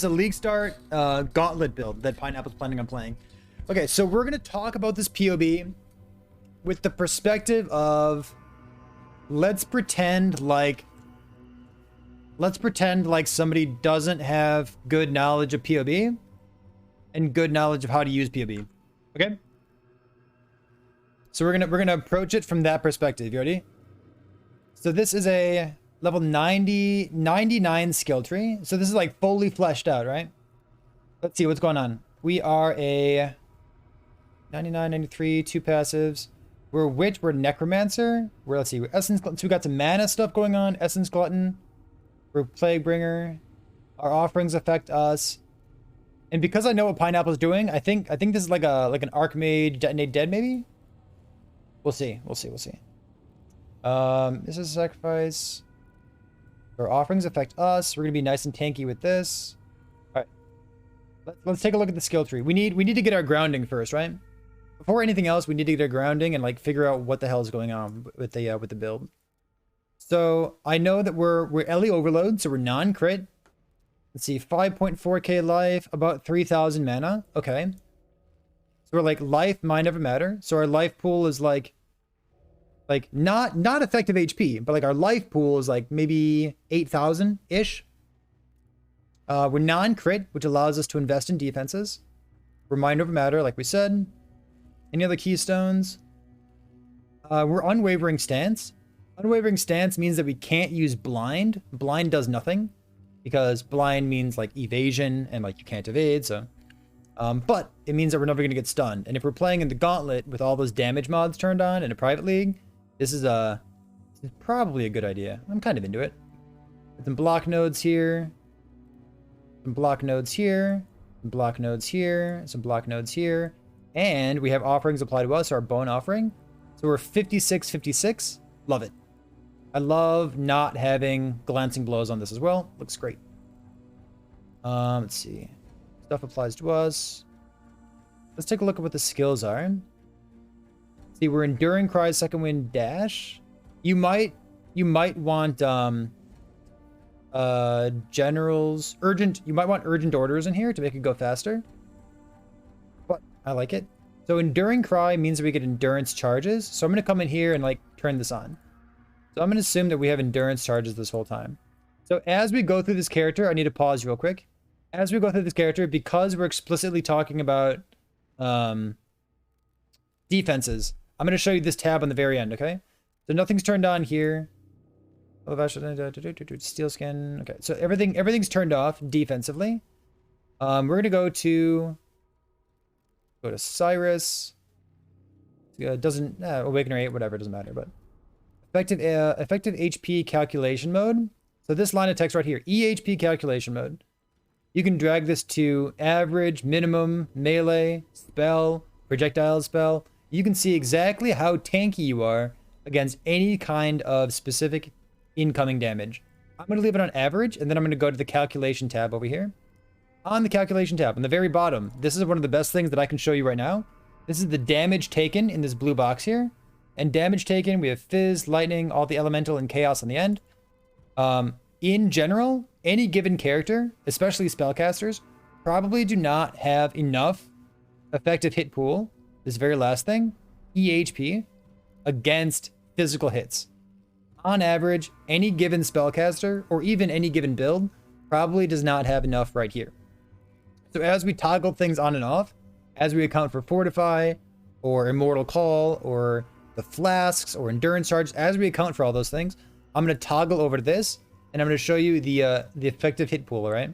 a league start gauntlet build that Pineapple's planning on playing. Okay, so we're gonna talk about this POB with the perspective of let's pretend like somebody doesn't have good knowledge of POB and good knowledge of how to use POB. Okay? So we're gonna approach it from that perspective. You ready? So this is a level 99 skill tree. So this is like fully fleshed out, right? Let's see what's going on. We are a 99, 93, 2 passives. We're Witch, we're Necromancer. Let's see, we're Essence Glutton. So we got some mana stuff going on. Essence Glutton. We're Plague Bringer. Our offerings affect us. And because I know what Pineapple's doing, I think this is like an Archmage Detonate Dead, maybe? We'll see. This is a sacrifice. Our offerings affect us. We're gonna be nice and tanky with this. All right. Let's take a look at the skill tree. We need to get our grounding first, right? Before anything else, we need to get our grounding and like figure out what the hell is going on with the build. So I know that we're Ellie Overload, so we're non-crit. Let's see, 5.4k life, about 3,000 mana. Okay. So we're like life might never matter. So our life pool is like not effective HP, but like our life pool is like maybe 8,000-ish. We're non-crit, which allows us to invest in defenses. We're mind over matter, like we said. Any other keystones? We're Unwavering Stance. Unwavering Stance means that we can't use Blind. Blind does nothing, because Blind means like evasion, and like you can't evade, so... but it means that we're never going to get stunned. And if we're playing in the Gauntlet with all those damage mods turned on in a private league, this is probably a good idea. I'm kind of into it. Some block nodes here. Some block nodes here. Some block nodes here. Some block nodes here. And we have offerings apply to us, our bone offering. So we're 56. Love it. I love not having glancing blows on this as well. Looks great. Let's see. Stuff applies to us. Let's take a look at what the skills are. See, we're Enduring Cry, Second Wind, Dash. You might want generals, urgent. You might want urgent orders in here to make it go faster. But I like it. So Enduring Cry means that we get endurance charges. So I'm gonna come in here and like turn this on. So I'm gonna assume that we have endurance charges this whole time. So as we go through this character, I need to pause real quick. As we go through this character, because we're explicitly talking about defenses, I'm going to show you this tab on the very end, okay? So nothing's turned on here. Steel skin. Okay, so everything's turned off defensively. We're going to go to Cyrus. Doesn't Awakener 8, whatever, doesn't matter. But effective HP calculation mode. So this line of text right here, EHP calculation mode. You can drag this to average, minimum, melee, spell, projectile spell. You can see exactly how tanky you are against any kind of specific incoming damage. I'm going to leave it on average, and then I'm going to go to the calculation tab over here. On the calculation tab, on the very bottom, this is one of the best things that I can show you right now. This is the damage taken in this blue box here. And damage taken, we have Fizz, Lightning, all the Elemental, and Chaos on the end. In general, any given character, especially spellcasters, probably do not have enough effective hit pool, this very last thing, EHP, against physical hits. On average, any given spellcaster, or even any given build, probably does not have enough right here. So as we toggle things on and off, as we account for Fortify, or Immortal Call, or the Flasks, or Endurance Charge, as we account for all those things, I'm going to toggle over to this, and I'm going to show you the effective hit pool, all right?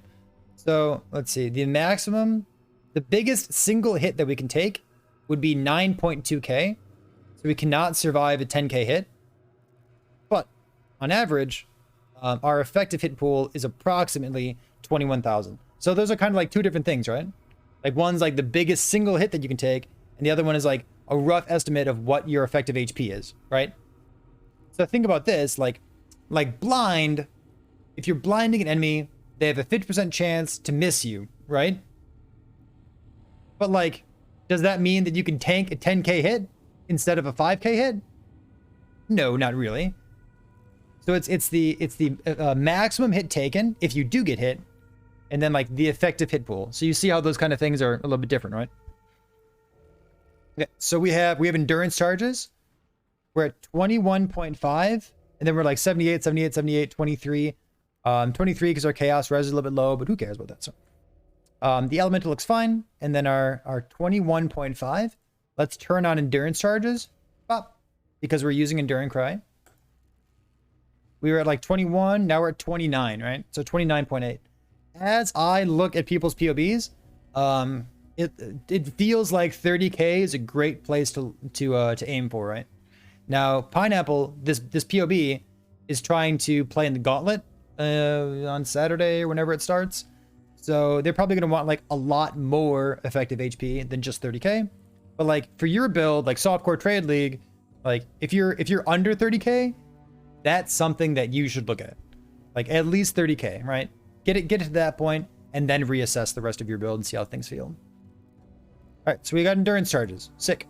So, let's see. The maximum, the biggest single hit that we can take would be 9.2k. So we cannot survive a 10k hit. But, on average, our effective hit pool is approximately 21,000. So those are kind of like two different things, right? Like one's like the biggest single hit that you can take, and the other one is like a rough estimate of what your effective HP is, right? So think about this, like blind... If you're blinding an enemy, they have a 50% chance to miss you, right? But like, does that mean that you can tank a 10k hit instead of a 5k hit? No, not really. So it's the maximum hit taken if you do get hit, and then like the effective hit pool. So you see how those kind of things are a little bit different, right? Yeah. So we have endurance charges. We're at 21.5, and then we're like 78, 78, 78, 23. 23 because our chaos res is a little bit low, but who cares about that? So the elemental looks fine, and then our 21.5. Let's turn on endurance charges. Pop, because we're using Enduring Cry. We were at like 21, now we're at 29, right? So 29.8. As I look at people's POBs, it feels like 30k is a great place to aim for, right? Now, Pineapple, this POB is trying to play in the Gauntlet on Saturday or whenever it starts. So they're probably going to want like a lot more effective HP than just 30k. But like for your build, like Softcore Trade League, like if you're under 30k, that's something that you should look at. Like at least 30k, right? Get it to that point and then reassess the rest of your build and see how things feel. All right, so we got endurance charges. Sick.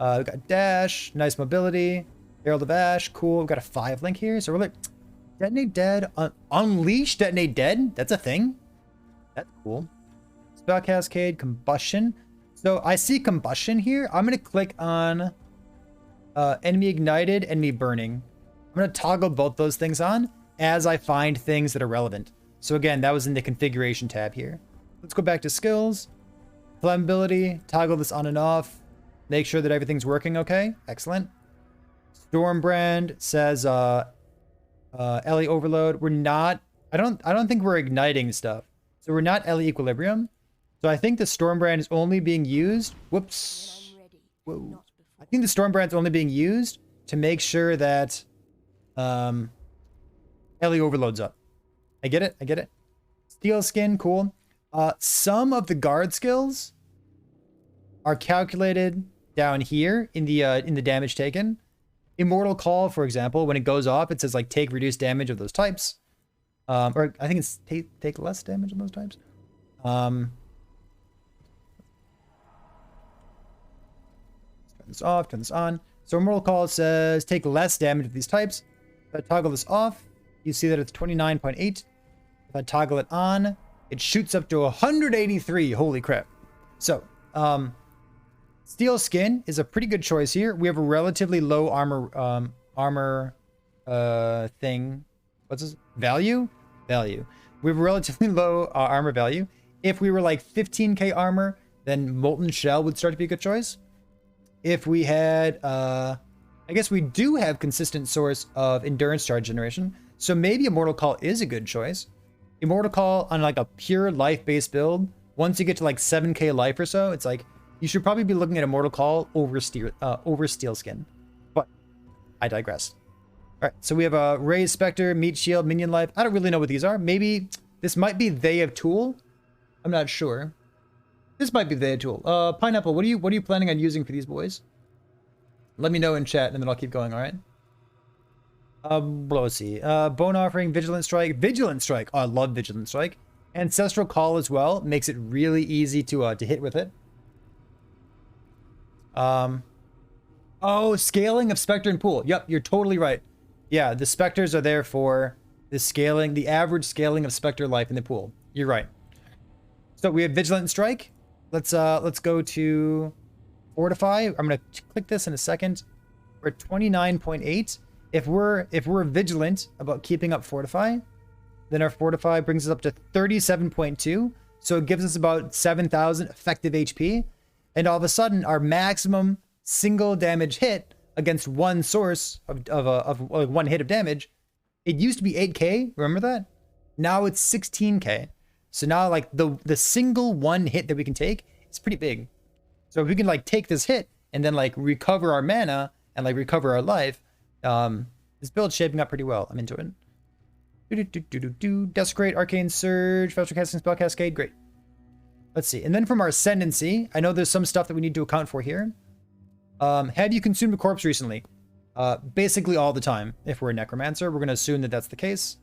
We got dash, nice mobility, Herald of Ash, cool. We've got a 5 link here. So we're like, Detonate Dead, Unleash Detonate Dead. That's a thing. That's cool. Spell Cascade, Combustion. So I see Combustion here. I'm going to click on Enemy Ignited, Enemy Burning. I'm going to toggle both those things on as I find things that are relevant. So again, that was in the configuration tab here. Let's go back to skills. Flammability, toggle this on and off. Make sure that everything's working okay. Excellent. Stormbrand says LE overload. We're not, I don't think we're igniting stuff. So we're not LE equilibrium. So I think the Stormbrand is only being used. Whoops. Whoa. I think the Stormbrand's only being used to make sure that LE overloads up. I get it. I get it. Steel skin, cool. Some of the guard skills are calculated down here in the damage taken. Immortal Call, for example, when it goes off, it says like take reduced damage of those types. Or I think it's take less damage of those types. Turn this off, turn this on. So Immortal Call says take less damage of these types. If I toggle this off, you see that it's 29.8. If I toggle it on, it shoots up to 183. Holy crap. So, Steel Skin is a pretty good choice here. We have a relatively low armor thing. What's this? Value? Value. We have a relatively low armor value. If we were like 15k armor, then Molten Shell would start to be a good choice. If we had, I guess we do have consistent source of endurance charge generation. So maybe Immortal Call is a good choice. Immortal Call on like a pure life-based build, once you get to like 7k life or so, it's like, you should probably be looking at Immortal Call over Steel Skin. But I digress. All right, so we have a Raised Spectre, Meat Shield, Minion Life. I don't really know what these are. Maybe this might be They of Tool. I'm not sure. This might be They of Tool. Pineapple, what are you planning on using for these boys? Let me know in chat, and then I'll keep going. All right. Let's see. Bone Offering, Vigilant Strike. Vigilant Strike. Oh, I love Vigilant Strike. Ancestral Call as well. Makes it really easy to hit with it. Oh, scaling of Spectre and Pool. Yep, you're totally right. Yeah, the Spectres are there for the scaling, the average scaling of Spectre life in the pool. You're right. So we have Vigilant Strike. Let's go to Fortify. I'm gonna click this in a second. We're at 29.8. If we're vigilant about keeping up Fortify, then our Fortify brings us up to 37.2. So it gives us about 7,000 effective HP. And all of a sudden, our maximum single damage hit against one source of one hit of damage, it used to be 8k. Remember that? Now it's 16k. So now like the single one hit that we can take is pretty big. So if we can like take this hit and then like recover our mana and like recover our life, this build's shaping up pretty well. I'm into it. Desecrate, Arcane Surge, Faster Casting, Spell Cascade. Great. Let's see. And then from our Ascendancy, I know there's some stuff that we need to account for here. Have you consumed a corpse recently? Basically all the time. If we're a Necromancer, we're going to assume that that's the case.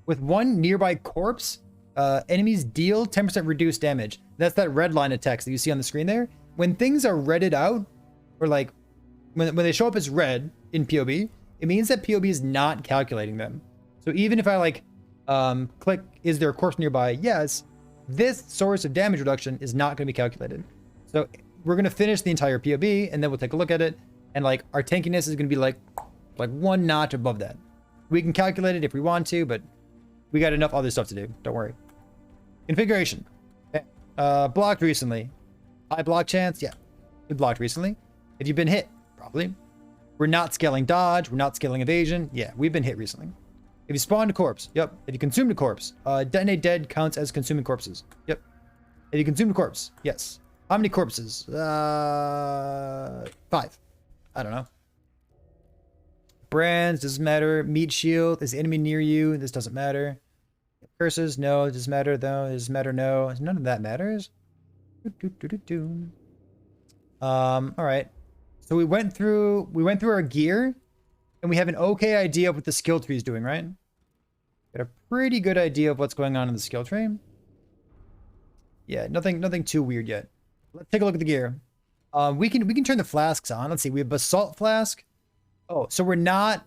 With one nearby corpse, enemies deal 10% reduced damage. That's that red line of text that you see on the screen there. When things are redded out, or like when they show up as red in POB, it means that POB is not calculating them. So even if I like click, is there a corpse nearby? Yes, this source of damage reduction is not going to be calculated. So we're going to finish the entire POB and then we'll take a look at it. And like our tankiness is going to be like one notch above that. We can calculate it if we want to, but we got enough other stuff to do. Don't worry. Configuration. Okay. Blocked recently. High block chance? Yeah. We blocked recently. Have you been hit? Probably. We're not scaling dodge. We're not scaling evasion. Yeah, we've been hit recently. If you spawned a corpse. Yep. If you consumed a corpse. Detonate dead counts as consuming corpses. Yep. If you consumed a corpse. Yes. How many corpses? 5. I don't know. Brands, doesn't matter. Meat shield, is the enemy near you? This doesn't matter. Curses, no. It doesn't matter, though. It doesn't matter, no. None of that matters. Alright. So we went through our gear, and we have an okay idea of what the skill tree is doing, right? Got a pretty good idea of what's going on in the skill tree. Yeah, nothing too weird yet. Let's take a look at the gear. We can turn the flasks on. Let's see. We have basalt flask. Oh, so we're not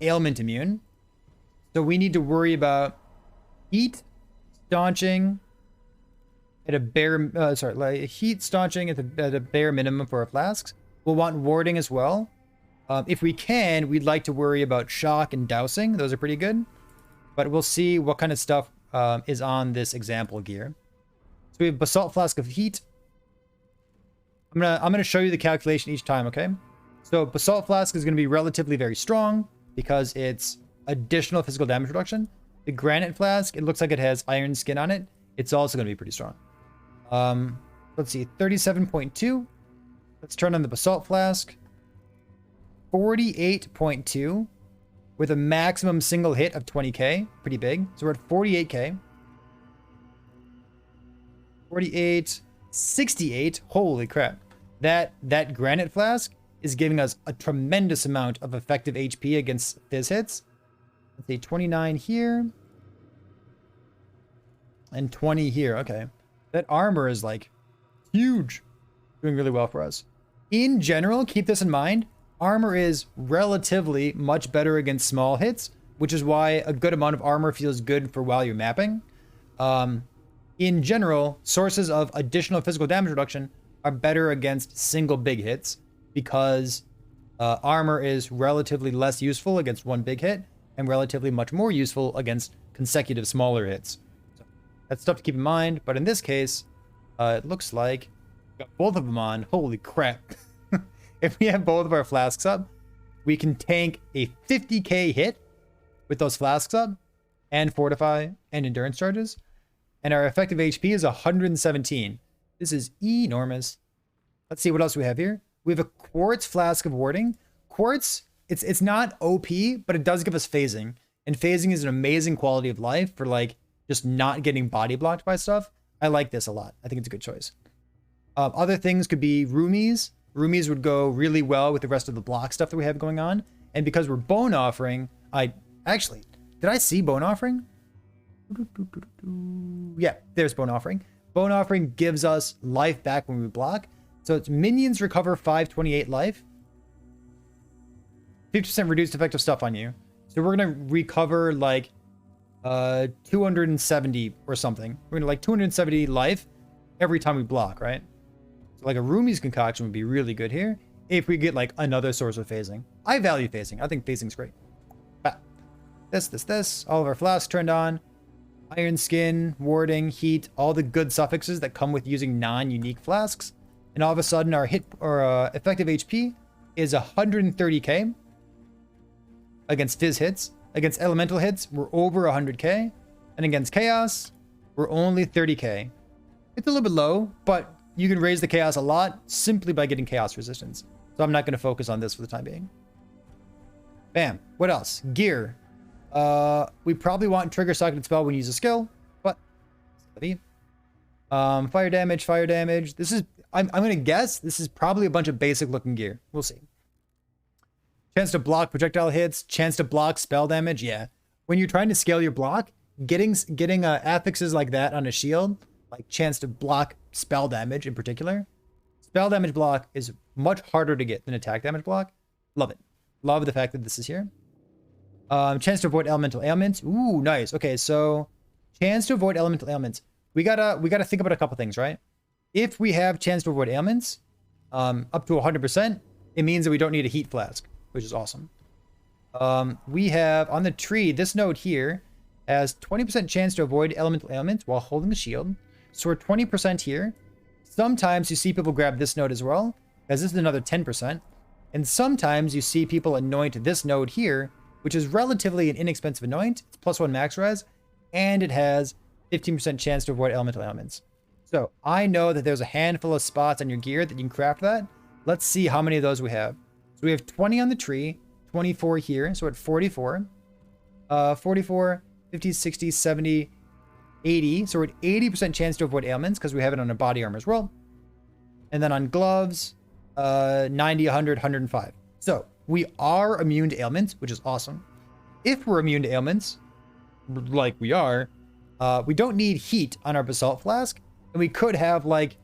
ailment immune. So we need to worry about heat staunching at a bare heat staunching at a bare minimum for our flasks. We'll want warding as well. If we can, we'd like to worry about shock and dousing. Those are pretty good. But we'll see what kind of stuff is on this example gear. So we have basalt flask of heat. I'm gonna show you the calculation each time, okay? So basalt flask is gonna be relatively very strong because it's additional physical damage reduction. The granite flask, it looks like it has iron skin on it. It's also gonna be pretty strong. Let's see, 37.2. Let's turn on the basalt flask. 48.2 with a maximum single hit of 20k. Pretty big. So we're at 48k. 48, 68. Holy crap. That granite flask is giving us a tremendous amount of effective HP against fizz hits. Let's see, 29 here. And 20 here. Okay. That armor is like huge. Doing really well for us. In general, keep this in mind. Armor is relatively much better against small hits, which is why a good amount of armor feels good for while you're mapping. In general, sources of additional physical damage reduction are better against single big hits because armor is relatively less useful against one big hit and relatively much more useful against consecutive smaller hits. So that's stuff to keep in mind, but in this case, it looks like we got both of them on. Holy crap. If we have both of our flasks up, we can tank a 50k hit with those flasks up and fortify and endurance charges. And our effective HP is 117. This is enormous. Let's see what else we have here. We have a quartz flask of warding. Quartz, it's not OP, but it does give us phasing. And phasing is an amazing quality of life for like just not getting body blocked by stuff. I like this a lot. I think it's a good choice. Other things could be roomies. Roomies would go really well with the rest of the block stuff that we have going on. And because we're bone offering, did I see bone offering? Yeah, there's bone offering. Bone offering gives us life back when we block. So it's minions recover 528 life. 50% reduced effective stuff on you. So we're going to recover like 270 or something. We're going to like 270 life every time we block, right? So like a Rumi's concoction would be really good here if we get like another source of phasing. I value phasing. I think phasing's great. But this. All of our flasks turned on. Iron skin, warding, heat, all the good suffixes that come with using non-unique flasks. And all of a sudden our effective HP is 130k against fizz hits. Against elemental hits, we're over 100k. And against chaos, we're only 30k. It's a little bit low, but you can raise the chaos a lot simply by getting chaos resistance. So I'm not going to focus on this for the time being. Bam. What else? Gear. We probably want trigger socketed spell when you use a skill, but fire damage. This is I'm gonna guess this is probably a bunch of basic looking gear. We'll see. Chance to block projectile hits, chance to block spell damage. Yeah, when you're trying to scale your block, getting affixes like that on a shield, like chance to block spell damage in particular. Spell damage block is much harder to get than attack damage block. Love it. Love the fact that this is here. Chance to avoid elemental ailments. Ooh, nice. Okay, so chance to avoid elemental ailments. We gotta think about a couple things, right? If we have chance to avoid ailments, up to 100%, it means that we don't need a heat flask, which is awesome. We have on the tree, this node here has 20% chance to avoid elemental ailments while holding the shield. So we're 20% here. Sometimes you see people grab this node as well, because this is another 10%. And sometimes you see people anoint this node here, which is relatively an inexpensive anoint. It's +1 max res, and it has 15% chance to avoid elemental ailments. So I know that there's a handful of spots on your gear that you can craft that. Let's see how many of those we have. So we have 20 on the tree, 24 here, so we're at 44. 44, 50, 60, 70, 80. So we're at 80% chance to avoid ailments because we have it on a body armor as well. And then on gloves, 90, 100, 105. So we are immune to ailments, which is awesome. If we're immune to ailments, like we are, we don't need heat on our basalt flask. And we could have like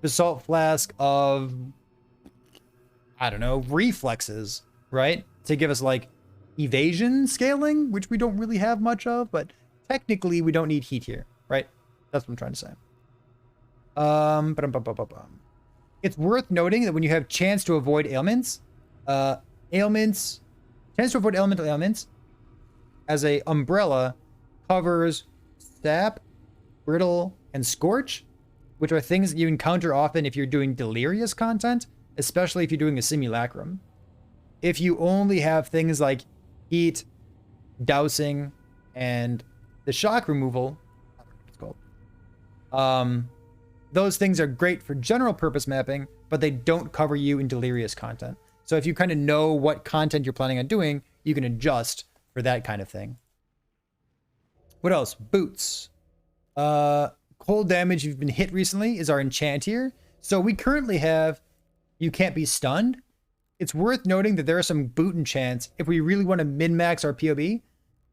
basalt flask of, I don't know, reflexes, right? To give us like evasion scaling, which we don't really have much of, but technically we don't need heat here, right? That's what I'm trying to say. It's worth noting that when you have chance to avoid ailments, chance to avoid elemental ailments as a umbrella covers sap, brittle, and scorch, which are things that you encounter often if you're doing delirious content, especially if you're doing a simulacrum. If you only have things like heat, dousing, and the shock removal, I don't know what it's called. Those things are great for general purpose mapping, but they don't cover you in delirious content. So if you kind of know what content you're planning on doing, you can adjust for that kind of thing. What else? Boots. Cold damage if you've been hit recently is our enchant here. So we currently have you can't be stunned. It's worth noting that there are some boot enchants if we really want to min-max our POB.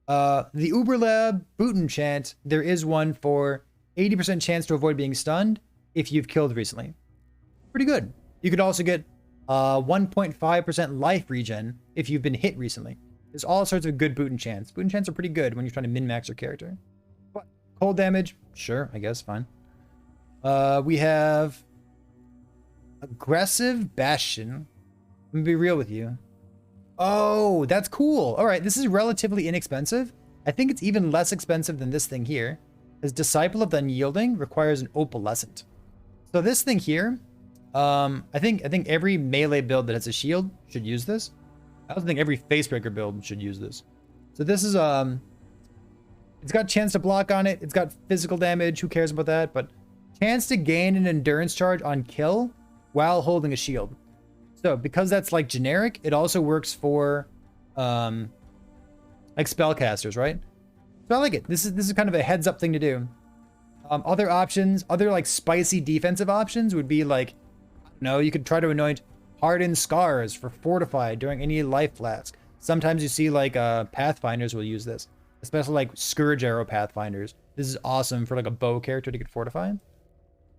The Uber Lab boot enchant, there is one for 80% chance to avoid being stunned if you've killed recently. Pretty good. You could also get 1.5% life regen if you've been hit recently. There's all sorts of good boot enchants. Boot enchants are pretty good when you're trying to min-max your character. But cold damage, sure, I guess, fine. We have aggressive bastion. I'm gonna be real with you. Oh, that's cool. All right, this is relatively inexpensive. I think it's even less expensive than this thing here. As Disciple of the Unyielding requires an opalescent. So this thing here, I think every melee build that has a shield should use this. I also think every facebreaker build should use this. So this is it's got chance to block on it. It's got physical damage. Who cares about that? But chance to gain an endurance charge on kill while holding a shield. So because that's like generic, it also works for like spellcasters, right? So I like it. This is kind of a heads up thing to do. Other options, other like spicy defensive options would be like, no, you could try to anoint hardened scars for fortified during any life flask. Sometimes you see like pathfinders will use this, especially like scourge arrow pathfinders. This is awesome for like a bow character to get fortified.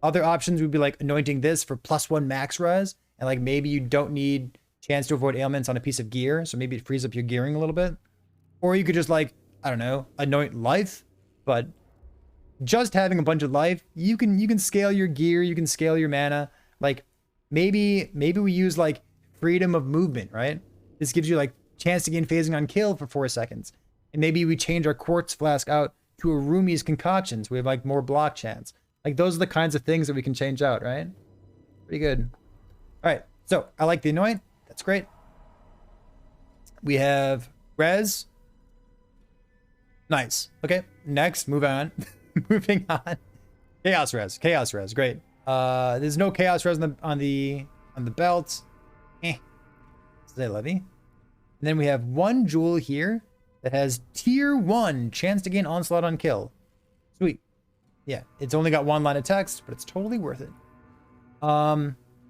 Other options would be like anointing this for +1 max res, and like maybe you don't need chance to avoid ailments on a piece of gear, so maybe it frees up your gearing a little bit. Or you could just like, I don't know, anoint life, but just having a bunch of life, you can scale your gear, you can scale your mana. Like maybe we use like freedom of movement, right? This gives you like chance to gain phasing on kill for 4 seconds. And maybe we change our quartz flask out to a Rumi's concoctions. We have like more block chance. Like those are the kinds of things that we can change out, right? Pretty good. All right, so I like the anoint. That's great. We have res. Nice. Okay, next, move on. Moving on. Chaos res. Chaos res. Great. There's no chaos res on the belt. Say levy. And then we have one jewel here that has tier 1 chance to gain onslaught on kill. Sweet. Yeah, it's only got one line of text, but it's totally worth it.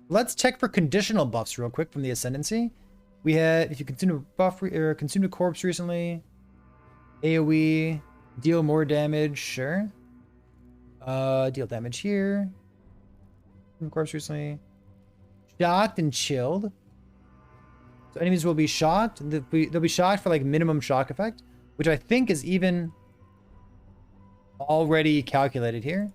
Let's check for conditional buffs real quick from the Ascendancy. We had, if you consume a buff or consumed a corpse recently, AoE, deal more damage, sure. Deal damage here. Of course, recently. Shocked and chilled. So enemies will be shocked. They'll be shocked for like minimum shock effect, which I think is even already calculated here.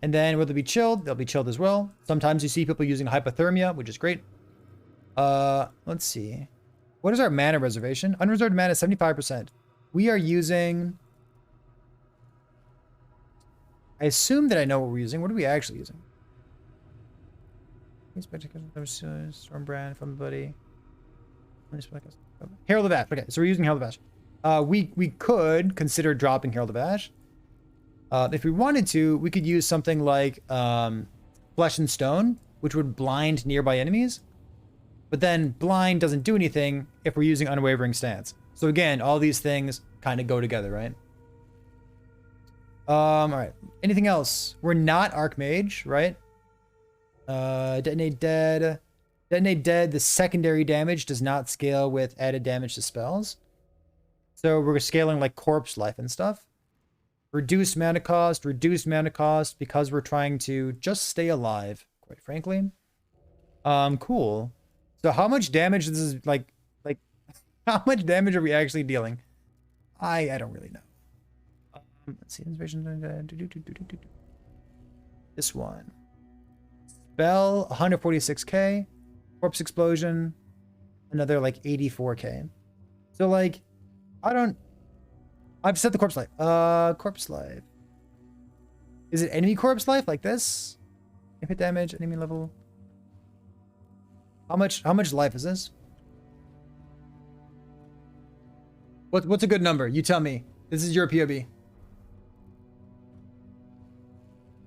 And then will they be chilled? They'll be chilled as well. Sometimes you see people using hypothermia, which is great. Let's see. What is our mana reservation? Unreserved mana 75%. We are using... I assume that I know what we're using. What are we actually using? Stormbrand, Fun Buddy. Herald of Ash. Okay, so we're using Herald of Ash. We could consider dropping Herald of Ash. If we wanted to, we could use something like Flesh and Stone, which would blind nearby enemies. But then blind doesn't do anything if we're using Unwavering Stance. So again, all these things kind of go together, right? All right. Anything else? We're not Archmage, right? Detonate Dead. Detonate Dead, the secondary damage does not scale with added damage to spells. So we're scaling like Corpse Life and stuff. Reduce mana cost because we're trying to just stay alive, quite frankly. Cool. So how much damage this is like how much damage are we actually dealing? I don't really know. Let's see, inspiration. This one. Spell 146k. Corpse Explosion, another like 84k. So like, I've set the Corpse Life. Corpse Life. Is it enemy Corpse Life like this? Hit damage, enemy level. How much life is this? What's a good number? You tell me. This is your POB.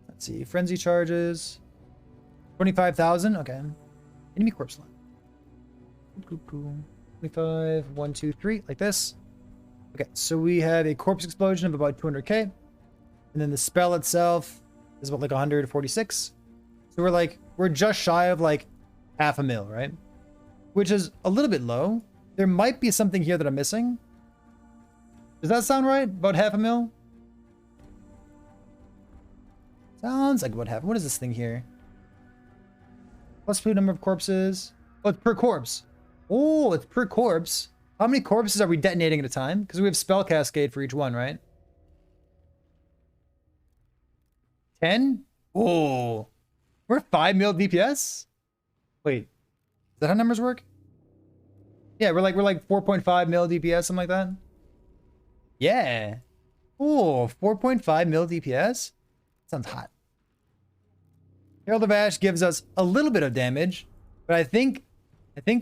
Let's see. Frenzy charges. 25,000. Okay. Enemy Corpse Life. 25, 1, 2, 3, like this. Okay, so we have a Corpse Explosion of about 200k. And then the spell itself is about like 146. So we're just shy of like half a mil, right? Which is a little bit low. There might be something here that I'm missing. Does that sound right? About half a mil? Sounds like about half. What is this thing here? Plus food number of corpses. Oh, it's per corpse. Oh, it's per corpse. How many corpses are we detonating at a time? Because we have spell cascade for each one, right? 10? Oh. We're 5 mil DPS? Wait. Is that how numbers work? Yeah, we're like 4.5 mil DPS, something like that. Yeah. Oh, 4.5 mil DPS? Sounds hot. Herald of Ash gives us a little bit of damage, but I think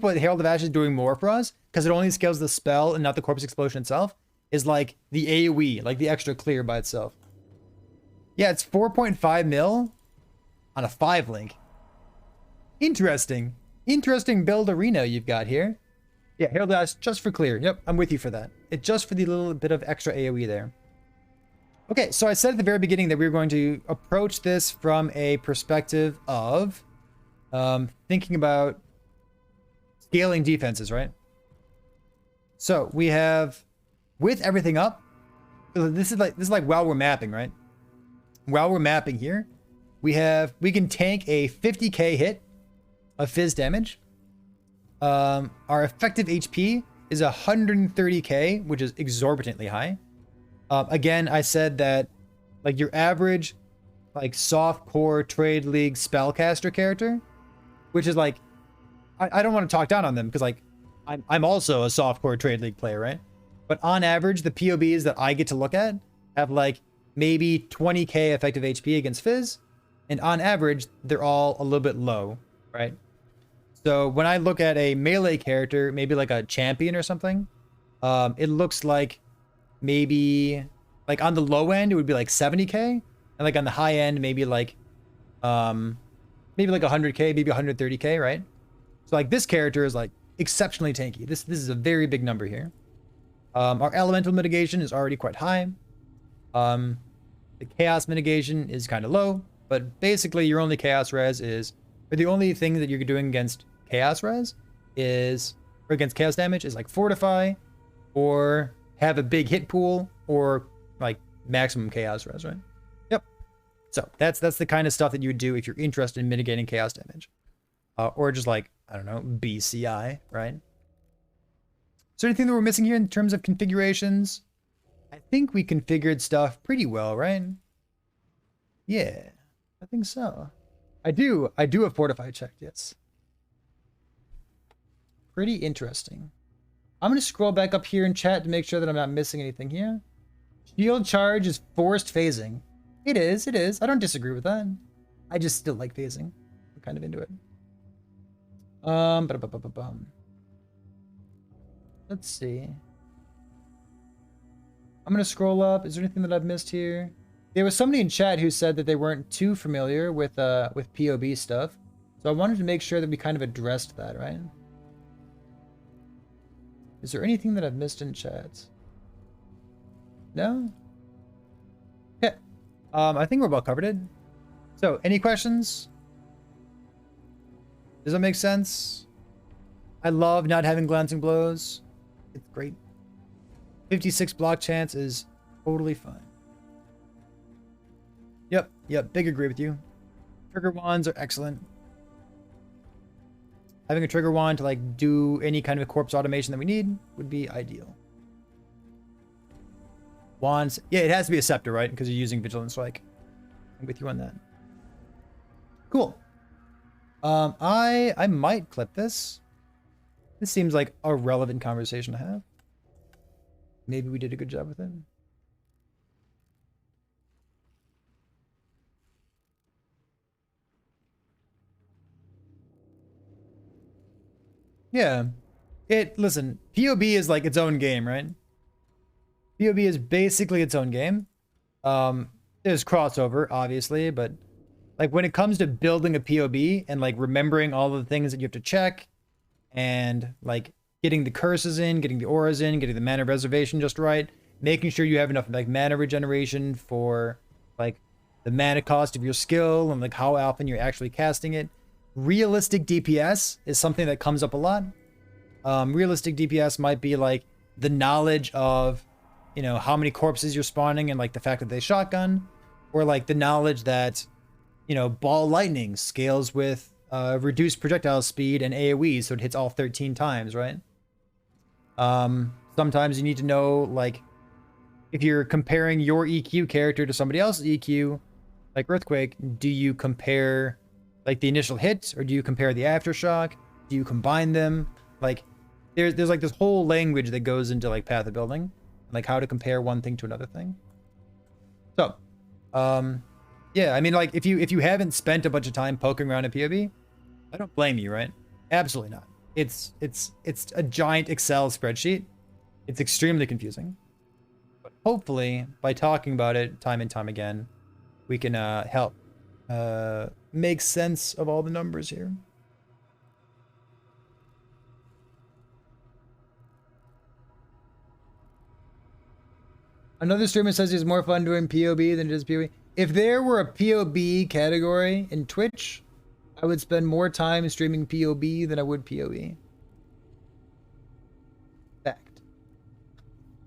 what Herald of Ash is doing more for us, because it only scales the spell and not the Corpse Explosion itself, is like the AoE, like the extra clear by itself. Yeah, it's 4.5 mil on a 5 link. Interesting. Interesting build arena you've got here. Yeah, Herald of Ash just for clear. Yep, I'm with you for that. It's just for the little bit of extra AoE there. Okay, so I said at the very beginning that we were going to approach this from a perspective of thinking about scaling defenses, right? So we have, with everything up, this is like while we're mapping, right? While we're mapping here, we can tank a 50k hit of fizz damage. Our effective HP is 130k, which is exorbitantly high. Again, I said that like your average like soft core trade league spellcaster character, which is like, I don't want to talk down on them because like I'm also a soft core trade league player, right? But on average, the POBs that I get to look at have like maybe 20k effective HP against fizz, and on average they're all a little bit low, right? So when I look at a melee character, maybe like a champion or something, it looks like maybe like on the low end it would be like 70k, and like on the high end maybe like 100k, maybe 130k, right? So like this character is like exceptionally tanky. This is a very big number here. Our elemental mitigation is already quite high. The chaos mitigation is kind of low, but basically your only chaos res is, or the only thing that you're doing against chaos res is, or against chaos damage is like fortify, or have a big hit pool, or like maximum chaos res, right? Yep. So that's the kind of stuff that you would do if you're interested in mitigating chaos damage, or just like I don't know, BCI, right? Is there anything that we're missing here in terms of configurations? I think we configured stuff pretty well, right? Yeah, I think so. I do have Fortify checked, yes. Pretty interesting. I'm going to scroll back up here in chat to make sure that I'm not missing anything here. Shield charge is forced phasing. It is. I don't disagree with that. I just still like phasing. I'm kind of into it. Let's see. I'm going to scroll up. Is there anything that I've missed here? There was somebody in chat who said that they weren't too familiar with POB stuff. So I wanted to make sure that we kind of addressed that, right? Is there anything that I've missed in chat? No? Okay. I think we're well covered it. So, any questions? Does that make sense? I love not having glancing blows. It's great. 56 block chance is totally fine. Yep, big agree with you. Trigger wands are excellent. Having a trigger wand to like do any kind of corpse automation that we need would be ideal. Wands, yeah, it has to be a scepter, right? Because you're using Vigilant Strike. I'm with you on that. Cool. I might clip this. This seems like a relevant conversation to have. Maybe we did a good job with it. Yeah. Listen, POB is like its own game, right? POB is basically its own game. There's crossover, obviously, but like when it comes to building a POB and like remembering all of the things that you have to check and like getting the curses in, getting the auras in, getting the mana reservation just right, making sure you have enough like mana regeneration for like the mana cost of your skill and like how often you're actually casting it. Realistic DPS is something that comes up a lot. Realistic DPS might be like the knowledge of, you know, how many corpses you're spawning and like the fact that they shotgun, or like the knowledge that, you know, ball lightning scales with reduced projectile speed and AoE, so it hits all 13 times, right? Sometimes you need to know, like, if you're comparing your EQ character to somebody else's EQ, like Earthquake, do you compare like the initial hit, or do you compare the aftershock? Do you combine them? Like, there's like this whole language that goes into like path of building, like how to compare one thing to another thing. So, yeah, I mean, like if you haven't spent a bunch of time poking around in POB, I don't blame you, right? Absolutely not. It's a giant Excel spreadsheet. It's extremely confusing. But hopefully, by talking about it time and time again, we can help make sense of all the numbers here. Another streamer says it's more fun doing POB than just POE. If there were a POB category in Twitch, I would spend more time streaming POB than I would POE.